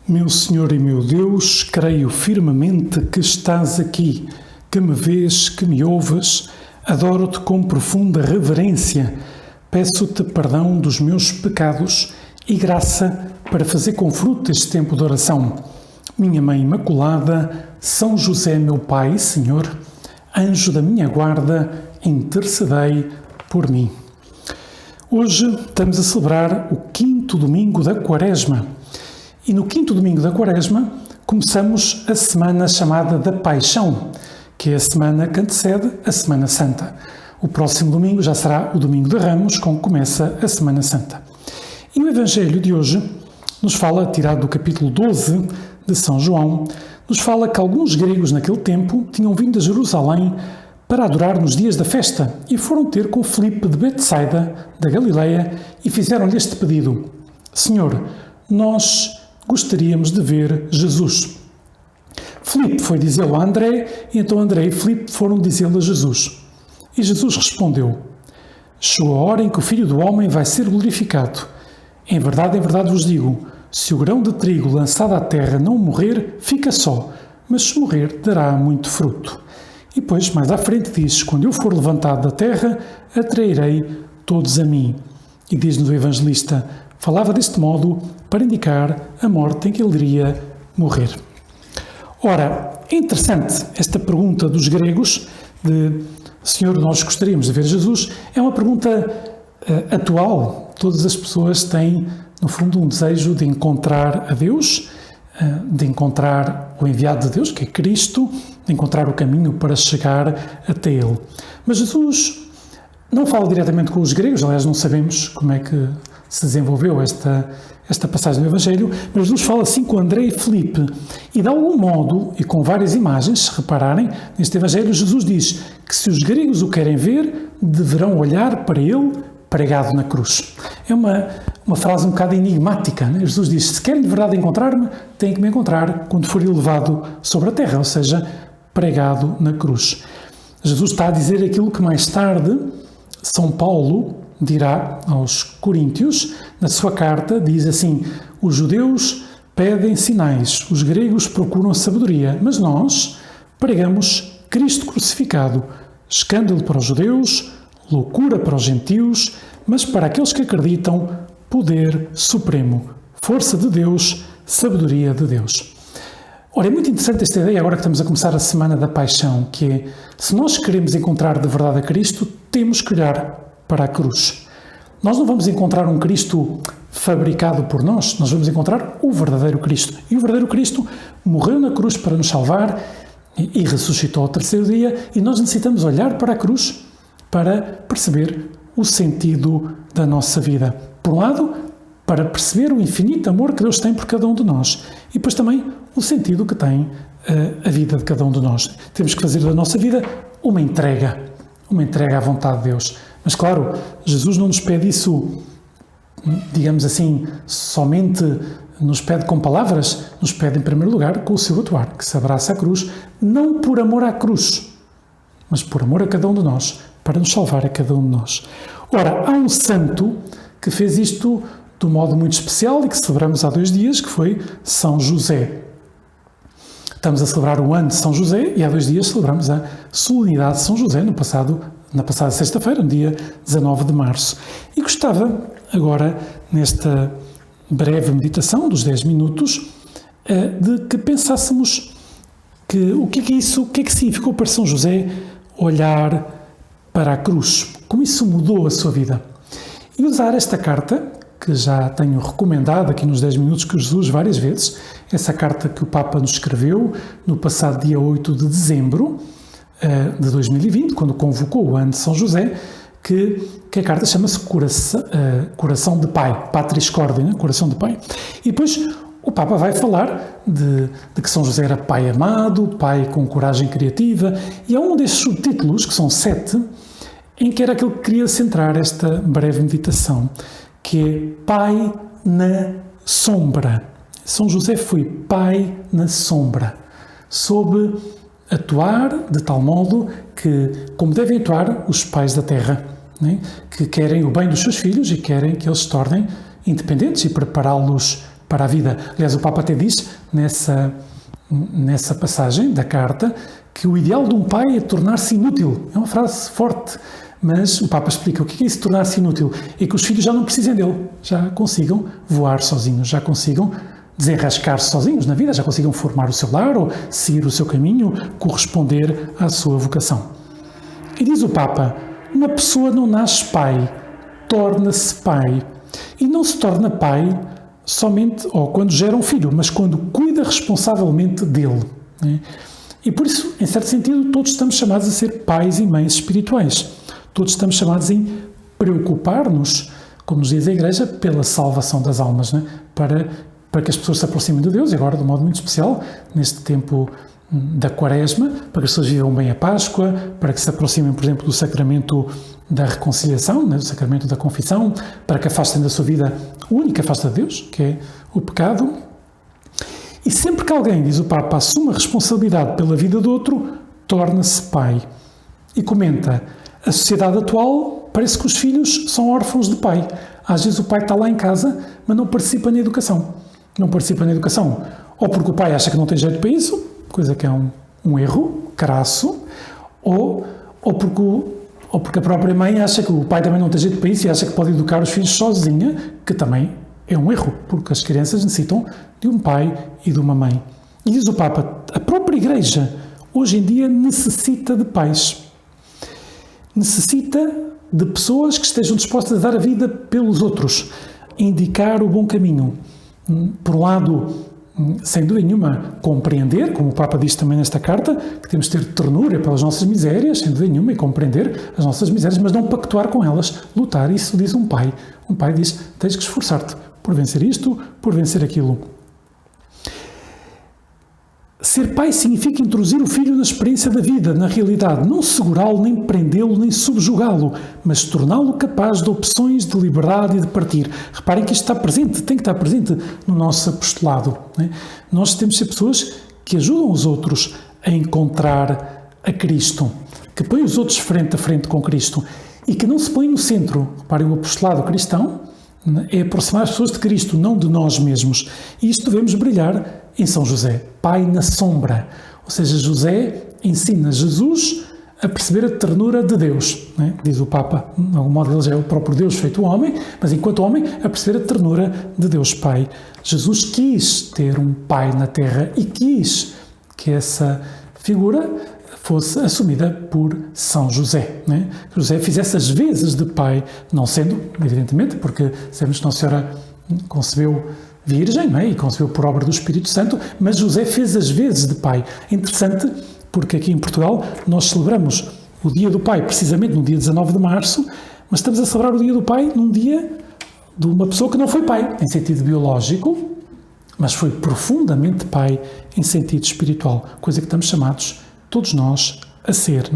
Meu Senhor e meu Deus, creio firmemente que estás aqui, que me vês, que me ouves. Adoro-te com profunda reverência. Peço-te perdão dos meus pecados e graça para fazer com fruto este tempo de oração. Minha Mãe Imaculada, São José, meu Pai e Senhor, anjo da minha guarda, intercedei por mim. Hoje estamos a celebrar o 5º domingo da Quaresma. E no 5º domingo da Quaresma começamos a semana chamada da Paixão, que é a semana que antecede a Semana Santa. O próximo domingo já será o Domingo de Ramos, com que começa a Semana Santa. E o Evangelho de hoje nos fala, tirado do capítulo 12 de São João, nos fala que alguns gregos naquele tempo tinham vindo a Jerusalém para adorar nos dias da festa e foram ter com Filipe de Betsaida, da Galileia, e fizeram-lhe este pedido: Senhor, nós gostaríamos de ver Jesus. Filipe foi dizê-lo a André, e então André e Filipe foram dizê-lo a Jesus. E Jesus respondeu: Chegou a hora em que o Filho do Homem vai ser glorificado. Em verdade vos digo, se o grão de trigo lançado à terra não morrer, fica só, mas se morrer, dará muito fruto. E depois, mais à frente diz: quando eu for levantado da terra, atrairei todos a mim. E diz-nos o evangelista: falava deste modo para indicar a morte em que ele iria morrer. Ora, é interessante esta pergunta dos gregos de Senhor, nós gostaríamos de ver Jesus. É uma pergunta atual. Todas as pessoas têm, no fundo, um desejo de encontrar a Deus, de encontrar o enviado de Deus, que é Cristo, de encontrar o caminho para chegar até Ele. Mas Jesus não fala diretamente com os gregos, aliás, não sabemos como é que se desenvolveu esta passagem do Evangelho, mas Jesus fala assim com André e Filipe. E de algum modo, e com várias imagens, se repararem, neste Evangelho, Jesus diz que se os gregos o querem ver, deverão olhar para ele pregado na cruz. É uma frase um bocado enigmática, né? Jesus diz: se querem de verdade encontrar-me, têm que me encontrar quando for elevado sobre a terra, ou seja, pregado na cruz. Jesus está a dizer aquilo que mais tarde São Paulo dirá aos Coríntios, na sua carta, diz assim: os judeus pedem sinais, os gregos procuram sabedoria, mas nós pregamos Cristo crucificado, escândalo para os judeus, loucura para os gentios, mas para aqueles que acreditam, poder supremo, força de Deus, sabedoria de Deus. Ora, é muito interessante esta ideia, agora que estamos a começar a Semana da Paixão, que é, se nós queremos encontrar de verdade a Cristo, temos que olhar para a cruz. Nós não vamos encontrar um Cristo fabricado por nós vamos encontrar o verdadeiro Cristo. E o verdadeiro Cristo morreu na cruz para nos salvar e ressuscitou ao terceiro dia, e nós necessitamos olhar para a cruz para perceber o sentido da nossa vida. Por um lado, para perceber o infinito amor que Deus tem por cada um de nós, e depois também o sentido que tem a vida de cada um de nós. Temos que fazer da nossa vida uma entrega à vontade de Deus. Mas claro, Jesus não nos pede isso, digamos assim, somente nos pede com palavras, nos pede em primeiro lugar com o seu atuar, que se abraça à cruz, não por amor à cruz, mas por amor a cada um de nós, para nos salvar a cada um de nós. Ora, há um santo que fez isto de um modo muito especial e que celebramos há 2 dias, que foi São José. Estamos a celebrar o ano de São José e há 2 dias celebramos a solenidade de São José, na passada sexta-feira, no dia 19 de março. E gostava agora, nesta breve meditação dos 10 minutos, de que pensássemos o que é isso, o que é que significou para São José olhar para a cruz, como isso mudou a sua vida. E usar esta carta, que já tenho recomendado aqui nos 10 minutos que Jesus várias vezes, essa carta que o Papa nos escreveu no passado dia 8 de dezembro de 2020, quando convocou o ano de São José, que a carta chama-se Coração de Pai, Patris Corde, né? Coração de Pai. E depois o Papa vai falar de que São José era pai amado, pai com coragem criativa, e há um desses subtítulos, que são 7, em que era aquele que queria centrar esta breve meditação, que é Pai na Sombra. São José foi pai na sombra, soube atuar de tal modo que, como devem atuar os pais da terra, né? Que querem o bem dos seus filhos e querem que eles se tornem independentes e prepará-los para a vida. Aliás, o Papa até diz nessa passagem da carta que o ideal de um pai é tornar-se inútil. É uma frase forte, mas o Papa explica o que é isso, tornar-se inútil. É que os filhos já não precisem dele, já consigam voar sozinhos, já consigam desenrascar-se sozinhos na vida, já consigam formar o seu lar ou seguir o seu caminho, corresponder à sua vocação. E diz o Papa, uma pessoa não nasce pai, torna-se pai. E não se torna pai somente ou quando gera um filho, mas quando cuida responsavelmente dele. Né? E por isso, em certo sentido, todos estamos chamados a ser pais e mães espirituais. Todos estamos chamados em preocupar-nos, como nos diz a Igreja, pela salvação das almas, né? para que as pessoas se aproximem de Deus, e agora de um modo muito especial, neste tempo da Quaresma, para que as pessoas vivam bem a Páscoa, para que se aproximem, por exemplo, do sacramento da reconciliação, né? Do sacramento da confissão, para que afastem da sua vida o único afasta de Deus, que é o pecado. E sempre que alguém, diz o Papa, assume a responsabilidade pela vida do outro, torna-se pai. E comenta, a sociedade atual parece que os filhos são órfãos de pai. Às vezes o pai está lá em casa, mas não participa na educação. Não participa na educação. Ou porque o pai acha que não tem jeito para isso, coisa que é um erro crasso, ou porque a própria mãe acha que o pai também não tem jeito para isso e acha que pode educar os filhos sozinha, que também é um erro, porque as crianças necessitam de um pai e de uma mãe. E diz o Papa, a própria Igreja, hoje em dia, necessita de pais. Necessita de pessoas que estejam dispostas a dar a vida pelos outros, indicar o bom caminho. Por um lado, sem dúvida nenhuma, compreender, como o Papa diz também nesta carta, que temos de ter ternura pelas nossas misérias, sem dúvida nenhuma, e compreender as nossas misérias, mas não pactuar com elas, lutar. Isso diz um pai. Um pai diz, tens que esforçar-te por vencer isto, por vencer aquilo. Ser pai significa introduzir o filho na experiência da vida, na realidade, não segurá-lo, nem prendê-lo, nem subjugá-lo, mas torná-lo capaz de opções, de liberdade e de partir. Reparem que isto está presente, tem que estar presente no nosso apostolado. Né? Nós temos de ser pessoas que ajudam os outros a encontrar a Cristo, que põem os outros frente a frente com Cristo e que não se põem no centro. Reparem, o apostolado cristão é aproximar as pessoas de Cristo, não de nós mesmos. E isto devemos brilhar em São José, pai na sombra. Ou seja, José ensina Jesus a perceber a ternura de Deus. Né? Diz o Papa, de algum modo ele já é o próprio Deus feito homem, mas enquanto homem, a perceber a ternura de Deus Pai. Jesus quis ter um pai na terra e quis que essa figura fosse assumida por São José. Né? Que José fizesse as vezes de pai, não sendo, evidentemente, porque sabemos que Nossa Senhora concebeu virgem, não é? E concebeu por obra do Espírito Santo, mas José fez as vezes de pai. Interessante, porque aqui em Portugal nós celebramos o Dia do Pai, precisamente no dia 19 de março, mas estamos a celebrar o Dia do Pai num dia de uma pessoa que não foi pai, em sentido biológico, mas foi profundamente pai em sentido espiritual, coisa que estamos chamados, todos nós, a ser.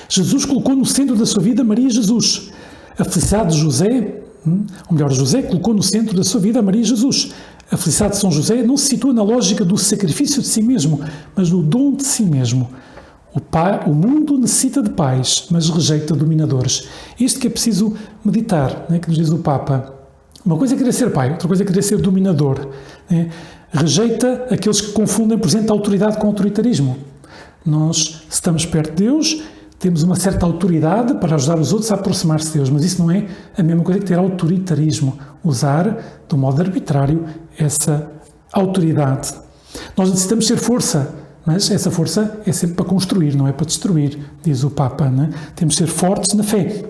Jesus colocou no centro da sua vida Maria e Jesus. A felicidade de José, ou melhor, José colocou no centro da sua vida Maria e Jesus. A felicidade de São José não se situa na lógica do sacrifício de si mesmo, mas no dom de si mesmo. O mundo necessita de pais, mas rejeita dominadores. Isto que é preciso meditar, né, que nos diz o Papa. Uma coisa é querer ser pai, outra coisa é querer ser dominador. Né? Rejeita aqueles que confundem, por exemplo, a autoridade com o autoritarismo. Nós, se estamos perto de Deus, temos uma certa autoridade para ajudar os outros a aproximar-se de Deus, mas isso não é a mesma coisa que ter autoritarismo, usar de um modo arbitrário essa autoridade. Nós necessitamos ser força, mas essa força é sempre para construir, não é para destruir, diz o Papa. Né? Temos de ser fortes na fé,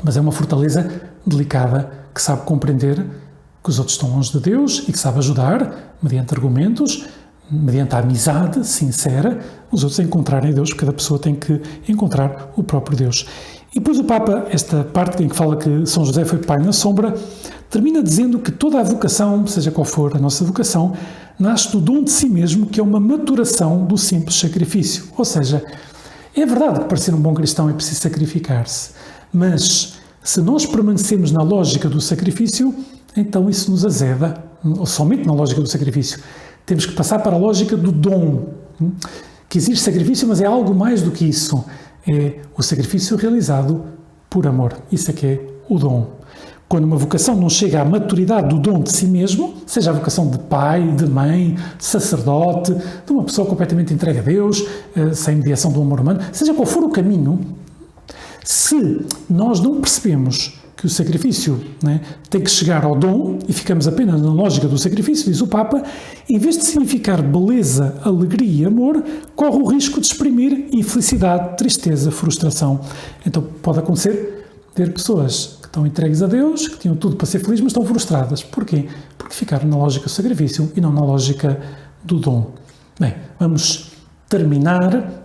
mas é uma fortaleza delicada que sabe compreender que os outros estão longe de Deus e que sabe ajudar, mediante argumentos, mediante a amizade sincera, os outros a encontrarem Deus, porque cada pessoa tem que encontrar o próprio Deus. E depois o Papa, esta parte em que fala que São José foi pai na sombra, termina dizendo que toda a vocação, seja qual for a nossa vocação, nasce do dom de si mesmo, que é uma maturação do simples sacrifício. Ou seja, é verdade que para ser um bom cristão é preciso sacrificar-se, mas se nós permanecemos na lógica do sacrifício, então isso nos azeda, ou somente na lógica do sacrifício. Temos que passar para a lógica do dom, que existe sacrifício, mas é algo mais do que isso. É o sacrifício realizado por amor. Isso é que é o dom. Quando uma vocação não chega à maturidade do dom de si mesmo, seja a vocação de pai, de mãe, de sacerdote, de uma pessoa completamente entregue a Deus, sem mediação do amor humano, seja qual for o caminho, se nós não percebemos que o sacrifício, né, tem que chegar ao dom e ficamos apenas na lógica do sacrifício, diz o Papa, em vez de significar beleza, alegria e amor, corre o risco de exprimir infelicidade, tristeza, frustração. Então pode acontecer ter pessoas que estão entregues a Deus, que tinham tudo para ser felizes, mas estão frustradas. Porquê? Porque ficaram na lógica do sacrifício e não na lógica do dom. Bem, vamos terminar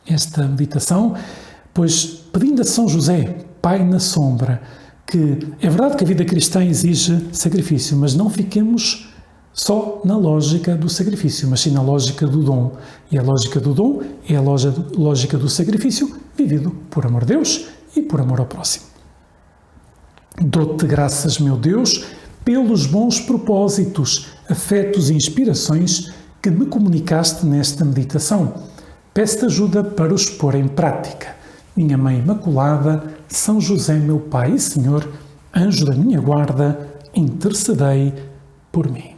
esta meditação, pois pedindo a São José, Pai na sombra, que é verdade que a vida cristã exige sacrifício, mas não fiquemos só na lógica do sacrifício, mas sim na lógica do dom. E a lógica do dom é a lógica do sacrifício vivido por amor a Deus e por amor ao próximo. Dou-te graças, meu Deus, pelos bons propósitos, afetos e inspirações que me comunicaste nesta meditação. Peço-te ajuda para os pôr em prática. Minha Mãe Imaculada, São José, meu Pai e Senhor, anjo da minha guarda, intercedei por mim.